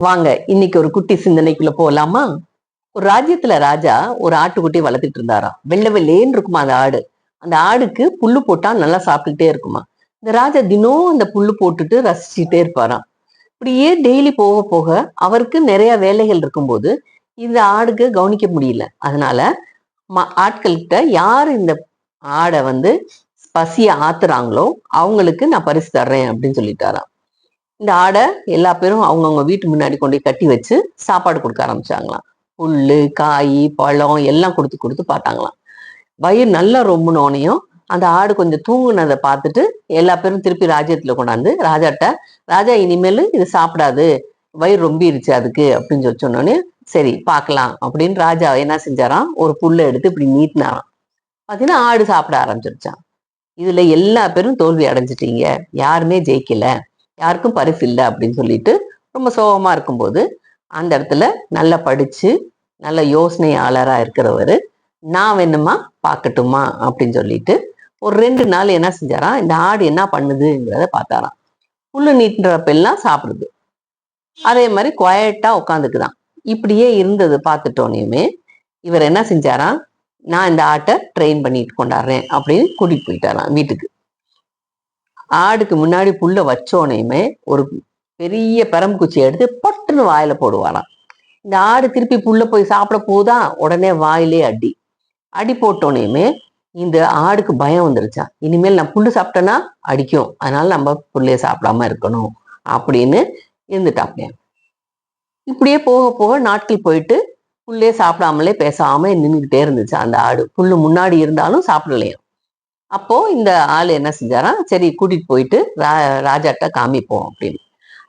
வாங்க இன்னைக்கு ஒரு குட்டி சிந்தனைக்குள்ள போலாமா? ஒரு ராஜ்யத்துல ராஜா ஒரு ஆட்டுக்குட்டி வளர்த்துட்டு இருந்தாராம். வெள்ளை வெள்ளேன்னு இருக்குமா அந்த ஆடு. அந்த ஆடுக்கு புல்லு போட்டா நல்லா சாப்பிட்டுக்கிட்டே இருக்குமா. இந்த ராஜா தினம் அந்த புல்லு போட்டுட்டு ரசிச்சுட்டே இருப்பாராம். இப்படியே டெய்லி போக போக அவருக்கு நிறைய வேலைகள் இருக்கும்போது இந்த ஆடுக்கு கவனிக்க முடியல. அதனால ஆட்கள்கிட்ட யார் இந்த ஆடை பசிய ஆத்துறாங்களோ அவங்களுக்கு நான் பரிசு தர்றேன் அப்படின்னு சொல்லிட்டாராம். இந்த ஆடை எல்லா பேரும் அவங்கவுங்க வீட்டு முன்னாடி கொண்டு போய் கட்டி வச்சு சாப்பாடு கொடுக்க ஆரம்பிச்சாங்களாம். புல்லு, காய், பழம் எல்லாம் கொடுத்து கொடுத்து பார்த்தாங்களாம். வயிறு நல்லா ரொம்பினோனையும் அந்த ஆடு கொஞ்சம் தூங்குனதை பார்த்துட்டு எல்லா பேரும் திருப்பி ராஜ்யத்துல கொண்டாந்து ராஜாட்ட, ராஜா இனிமேல் இது சாப்பிடாது, வயிறு ரொம்பிருச்சு அதுக்கு அப்படின்னு சொல்லி சொன்னோடனே, சரி பார்க்கலாம் அப்படின்னு ராஜா என்ன செஞ்சாராம், ஒரு புல்லை எடுத்து இப்படி நீட்டினாராம். பார்த்தீங்கன்னா ஆடு சாப்பிட ஆரம்பிச்சிருச்சான். இதுல எல்லா பேரும் தோல்வி அடைஞ்சிட்டீங்க, யாருமே ஜெயிக்கல, யாருக்கும் பரிசு இல்லை அப்படின்னு சொல்லிட்டு ரொம்ப சோகமா இருக்கும்போது அந்த இடத்துல நல்லா படிச்சு நல்ல யோசனையாளரா இருக்கிறவரு, நான் வேணுமா பார்க்கட்டுமா அப்படின்னு சொல்லிட்டு ஒரு 2 நாள் என்ன செஞ்சாராம், இந்த ஆடு என்ன பண்ணுதுங்கிறத பார்த்தாராம். புல்லு நீட்டுறப்ப எல்லாம் சாப்பிடுது, அதே மாதிரி குவாய்ட்டா உட்காந்துக்குதான். இப்படியே இருந்தது பார்த்துட்டோனையுமே இவர் என்ன செஞ்சாராம், நான் இந்த ஆட்டை ட்ரெயின் பண்ணிட்டு கொண்டாடுறேன் அப்படின்னு கூட்டிட்டு போயிட்டாராம் வீட்டுக்கு. ஆடுக்கு முன்னாடி புல்ல வச்சோனையுமே ஒரு பெரிய பெரம்புக்குச்சியை எடுத்து பொட்டுன்னு வாயில போடுவாராம். இந்த ஆடு திருப்பி புல்ல போய் சாப்பிட போதா, உடனே வாயிலே அடி. அடி போட்டோனையுமே இந்த ஆடுக்கு பயம் வந்துருச்சான். இனிமேல் நான் புல்லு சாப்பிட்டேன்னா அடிக்கும், அதனால நம்ம புல்லைய சாப்பிடாம இருக்கணும் அப்படின்னு இருந்துட்டாப்லையா. இப்படியே போக போக நாட்கள் போயிட்டு புல்லே சாப்பிடாமலே பேசாம நின்றுகிட்டே இருந்துச்சு அந்த ஆடு. புல்லு முன்னாடி இருந்தாலும் சாப்பிடலையாம். அப்போ இந்த ஆள் என்ன செஞ்சாராம், சரி கூட்டிட்டு போயிட்டு ராஜாட்ட காமிப்போம் அப்படின்னு.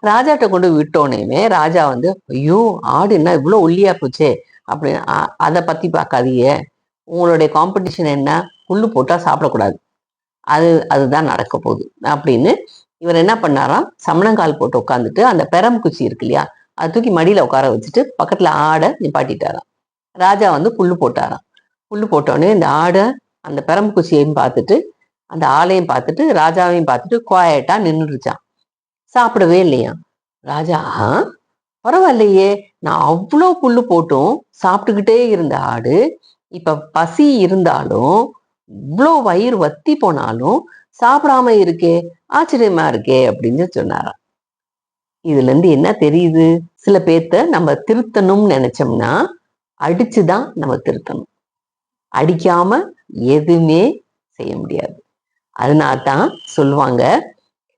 ராஜாட்ட கொண்டு விட்டோனையுமே ராஜா ஐயோ ஆடு என்ன இவ்வளவு ஒல்லியா போச்சே அப்படின்னு, அதை பத்தி பார்க்காதீங்க, உங்களுடைய காம்படிஷன் என்ன, புல்லு போட்டா சாப்பிடக்கூடாது, அதுதான் நடக்க போகுது அப்படின்னு இவர் என்ன பண்ணாராம், சமணங்கால் போட்டு உட்காந்துட்டு அந்த பெரம்புக்குச்சி இருக்கு இல்லையா, அதை தூக்கி மடியில உட்கார வச்சுட்டு பக்கத்துல ஆடை நிப்பாட்டிட்டாராம். ராஜா புல்லு போட்டாராம். புல்லு போட்டோடனே இந்த ஆடை அந்த பெரம்புக்குச்சியையும் பார்த்துட்டு அந்த ஆளையும் பார்த்துட்டு ராஜாவையும் பார்த்துட்டு குவாய்ட்டா நின்றுச்சான். சாப்பிடவே இல்லையா. ராஜா, பரவாயில்லையே, நான் அவ்வளோ புல்லு போட்டும் சாப்பிட்டுக்கிட்டே இருந்த ஆடு இப்ப பசி இருந்தாலும் இவ்வளோ வயிறு வத்தி போனாலும் சாப்பிடாம இருக்கே, ஆச்சரியமா இருக்கே அப்படின்னு சொன்னாராம். இதுல இருந்து என்ன தெரியுது, சில பேர்த்த நம்ம திருத்தணும்னு நினைச்சோம்னா அடிச்சுதான் நம்ம திருத்தணும், அடிக்காம எதுவுமே செய்ய முடியாது. அதனால்தான் சொல்லுவாங்க,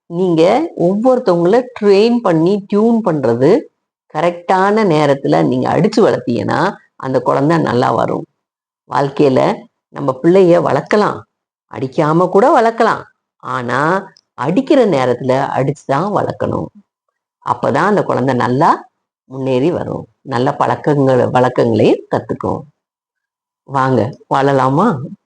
நீங்க ஒவ்வொருத்தவங்கள ட்ரெயின் பண்ணி டியூன் பண்றது கரெக்டான நேரத்துல நீங்க அடிச்சு வளர்த்தீங்கன்னா அந்த குழந்தை நல்லா வரும். வாழ்க்கையில நம்ம பிள்ளைய வளர்க்கலாம், அடிக்காம கூட வளர்க்கலாம், ஆனா அடிக்கிற நேரத்துல அடிச்சுதான் வளர்க்கணும். அப்பதான் அந்த குழந்தை நல்லா முன்னேறி வரும், நல்ல வழக்கங்களையும் கத்துக்கும். வாங்க வாழலாமா?